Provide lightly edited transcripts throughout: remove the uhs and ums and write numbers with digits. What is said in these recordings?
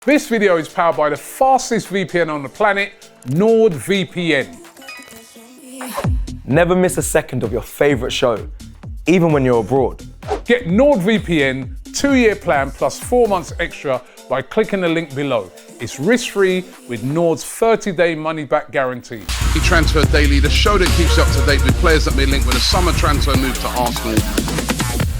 This video is powered by the fastest VPN on the planet, NordVPN. Never miss a second of your favorite show, even when you're abroad. Get NordVPN 2-year plan plus 4 months extra by clicking the link below. It's risk-free with Nord's 30-day money-back guarantee. Transfer Daily, the show that keeps you up to date with players that may link with a summer transfer move to Arsenal.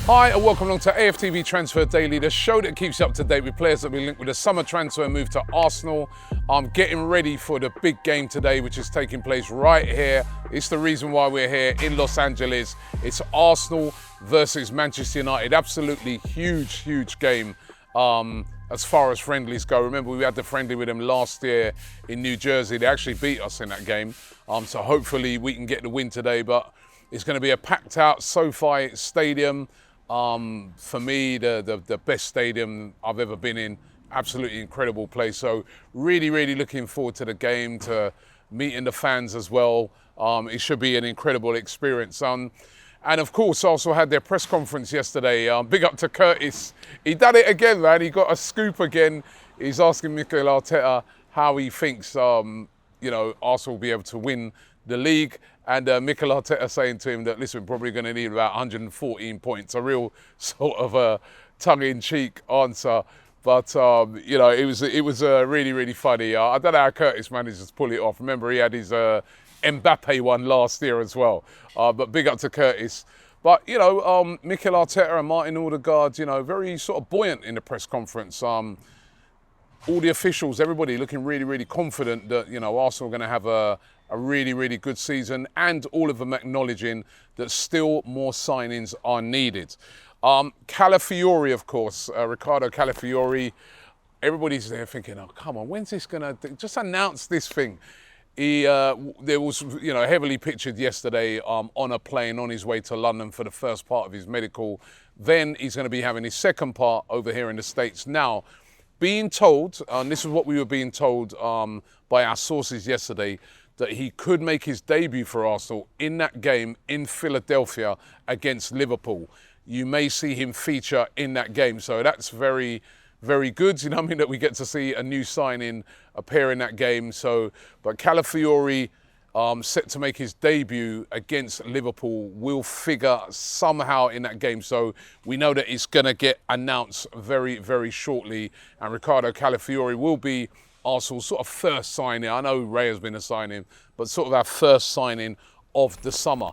Hi and welcome along to AFTV Transfer Daily, the show that keeps you up to date with players that will be linked with a summer transfer move to Arsenal. I'm getting ready for the big game today, which is taking place right here. It's the reason why we're here in Los Angeles. It's Arsenal versus Manchester United. Absolutely huge game as far as friendlies go. Remember, we had the friendly with them last year in New Jersey. They actually beat us in that game. So hopefully we can get the win today, but it's going to be a packed out SoFi Stadium. For me, the best stadium I've ever been in. Absolutely incredible place. So really looking forward to the game, to meeting the fans as well. It should be an incredible experience. And of course, also had their press conference yesterday. Big up to Curtis. He done it again, man. He got a scoop again. He's asking Mikel Arteta how he thinks, Arsenal will be able to win the league. And Mikel Arteta saying to him that, listen, we're probably going to need about 114 points. A real sort of a tongue-in-cheek answer. But, it was really funny. I don't know how Curtis managed to pull it off. Remember, he had his Mbappe one last year as well. But big up to Curtis. But, Mikel Arteta and Martin Odegaard, very sort of buoyant in the press conference. All the officials, everybody looking really confident that, Arsenal are going to have a really good season, and all of them acknowledging that still more signings are needed. Calafiori, of course, Ricardo Calafiori, everybody's there thinking, oh, come on, when's this going to, just announce this thing. There was, heavily pictured yesterday on a plane on his way to London for the first part of his medical. Then he's going to be having his second part over here in the States. Now, being told, and this is what we were being told by our sources yesterday, that he could make his debut for Arsenal in that game in Philadelphia against Liverpool. You may see him feature in that game. So that's very good. That we get to see a new signing appear in that game. So, but Calafiori set to make his debut against Liverpool will figure somehow in that game. So we know that it's going to get announced very shortly. And Ricardo Calafiori will be Arsenal's sort of first signing. I know Ray has been a signing, but sort of our first signing of the summer.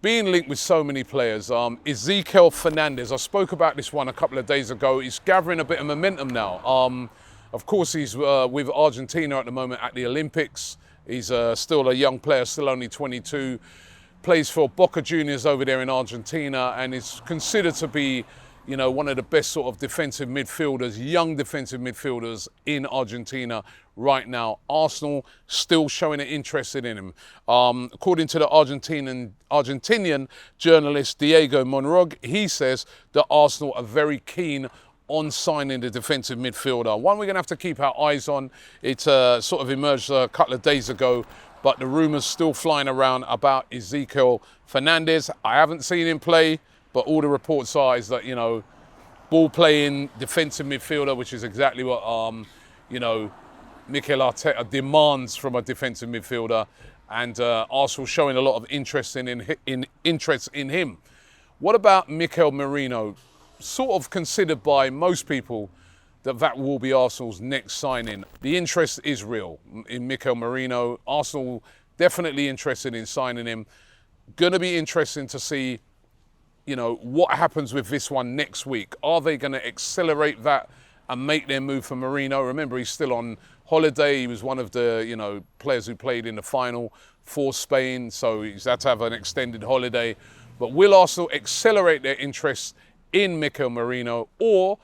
Being linked with so many players, Ezequiel Fernandez, I spoke about this one a couple of days ago. He's gathering a bit of momentum now. Of course, he's with Argentina at the moment at the Olympics. He's still a young player, still only 22. Plays for Boca Juniors over there in Argentina and is considered to be one of the best sort of defensive midfielders, young defensive midfielders in Argentina right now. Arsenal still showing an interest in him. According to the Argentinian journalist Diego Monrog, he says that Arsenal are very keen on signing the defensive midfielder. One we're going to have to keep our eyes on. It sort of emerged a couple of days ago, but the rumours still flying around about Ezequiel Fernandez. I haven't seen him play, but all the reports are is that, ball-playing defensive midfielder, which is exactly what, Mikel Arteta demands from a defensive midfielder. And Arsenal showing a lot of interest in him. What about Mikel Merino? Sort of considered by most people that will be Arsenal's next signing. The interest is real in Mikel Merino. Arsenal definitely interested in signing him. Going to be interesting to see what happens with this one next week. Are they going to accelerate that and make their move for Merino? Remember, he's still on holiday. He was one of the, players who played in the final for Spain, so he's had to have an extended holiday. But will Arsenal accelerate their interest in Mikel Merino, or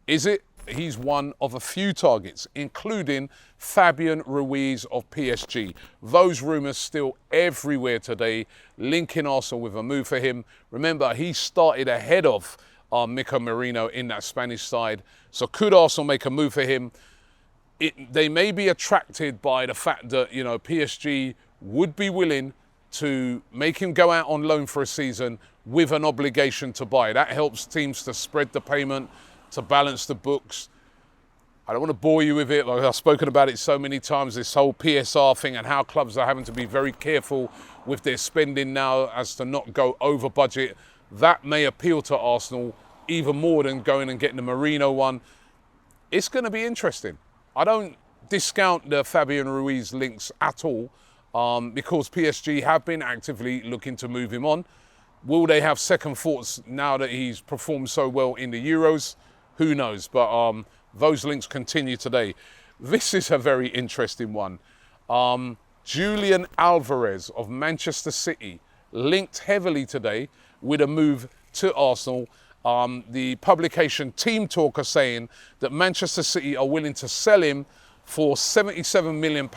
is it he's one of a few targets, including Fabian Ruiz of PSG? Those rumours still everywhere today, linking Arsenal with a move for him. Remember, he started ahead of Mikel Merino in that Spanish side. So could Arsenal make a move for him? They may be attracted by the fact that, PSG would be willing to make him go out on loan for a season with an obligation to buy. That helps teams to spread the payment, to balance the books. I don't want to bore you with it. Like I've spoken about it so many times, this whole PSR thing and how clubs are having to be very careful with their spending now as to not go over budget. That may appeal to Arsenal even more than going and getting the Merino one. It's going to be interesting. I don't discount the Fabian Ruiz links at all because PSG have been actively looking to move him on. Will they have second thoughts now that he's performed so well in the Euros? Who knows? But those links continue today. This is a very interesting one. Julian Alvarez of Manchester City linked heavily today with a move to Arsenal. The publication Team Talk are saying that Manchester City are willing to sell him for £77 million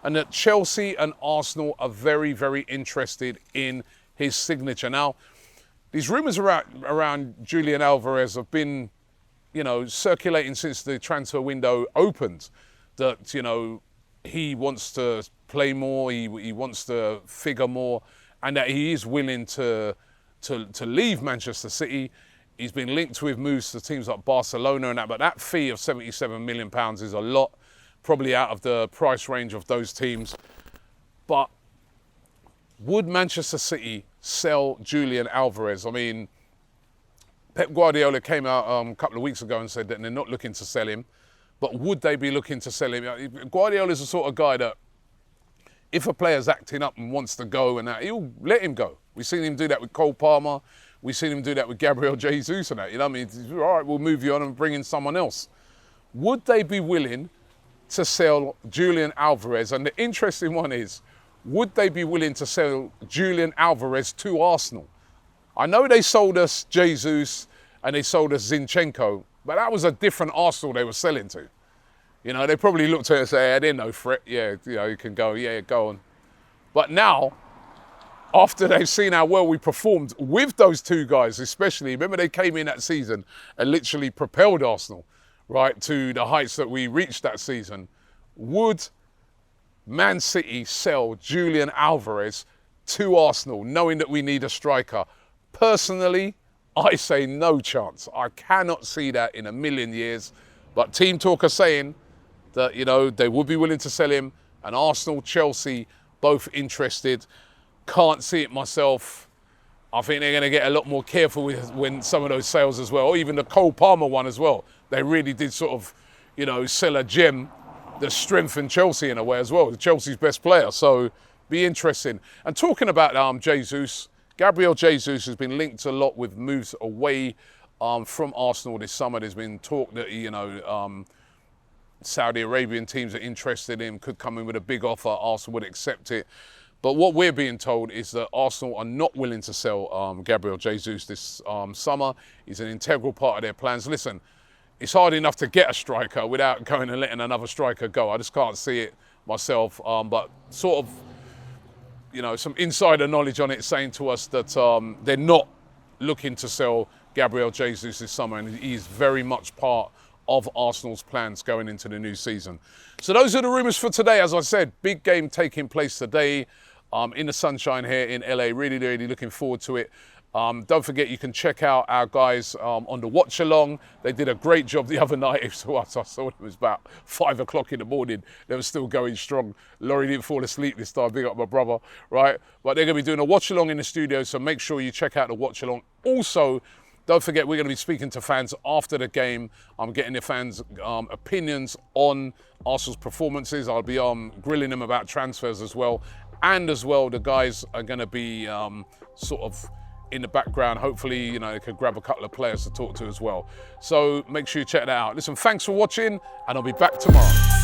and that Chelsea and Arsenal are very, very interested in his signature. Now, these rumours around Julian Alvarez have been, circulating since the transfer window opened, that, he wants to play more, he wants to figure more, and that he is willing to leave Manchester City. He's been linked with moves to teams like Barcelona and that, but that fee of £77 million is a lot, probably out of the price range of those teams. But would Manchester City sell Julian Alvarez? I mean, Pep Guardiola came out a couple of weeks ago and said that they're not looking to sell him, but would they be looking to sell him? Guardiola's the sort of guy that if a player's acting up and wants to go and that, he'll let him go. We've seen him do that with Cole Palmer. We've seen him do that with Gabriel Jesus and that. I mean, all right, we'll move you on and bring in someone else. Would they be willing to sell Julian Alvarez? And the interesting one is, would they be willing to sell Julian Alvarez to Arsenal? I know they sold us Jesus and they sold us Zinchenko, but that was a different Arsenal they were selling to. They probably looked at it and said, hey, they're no threat. Yeah, you can go. Yeah, go on. But now, after they've seen how well we performed with those two guys, especially, remember they came in that season and literally propelled Arsenal, right, to the heights that we reached that season. Would Man City sell Julian Alvarez to Arsenal, knowing that we need a striker? Personally, I say no chance. I cannot see that in a million years. But Team Talk are saying that, they would be willing to sell him, and Arsenal, Chelsea, both interested. Can't see it myself. I think they're going to get a lot more careful with when some of those sales as well, or even the Cole Palmer one as well. They really did sort of, sell a gem that strengthened Chelsea in a way as well, Chelsea's best player. So be interesting. And talking about Jesus, Gabriel Jesus has been linked a lot with moves away from Arsenal this summer. There's been talk that, Saudi Arabian teams are interested in him, could come in with a big offer, Arsenal would accept it. But what we're being told is that Arsenal are not willing to sell Gabriel Jesus this summer. He's an integral part of their plans. Listen, it's hard enough to get a striker without going and letting another striker go. I just can't see it myself. But sort of, some insider knowledge on it saying to us that they're not looking to sell Gabriel Jesus this summer, and he's very much part of Arsenal's plans going into the new season. So those are the rumours for today. As I said, big game taking place today in the sunshine here in LA. Really, really looking forward to it. Don't forget, you can check out our guys on the watch along. They did a great job the other night. I saw it was about 5 o'clock in the morning. They were still going strong. Laurie didn't fall asleep this time. Big up my brother, right? But they're going to be doing a watch along in the studio, so make sure you check out the watch along. Also, don't forget, we're going to be speaking to fans after the game. I'm getting the fans' opinions on Arsenal's performances. I'll be grilling them about transfers as well. And as well, the guys are going to be sort of in the background. Hopefully, they could grab a couple of players to talk to as well. So make sure you check that out. Listen, thanks for watching, and I'll be back tomorrow.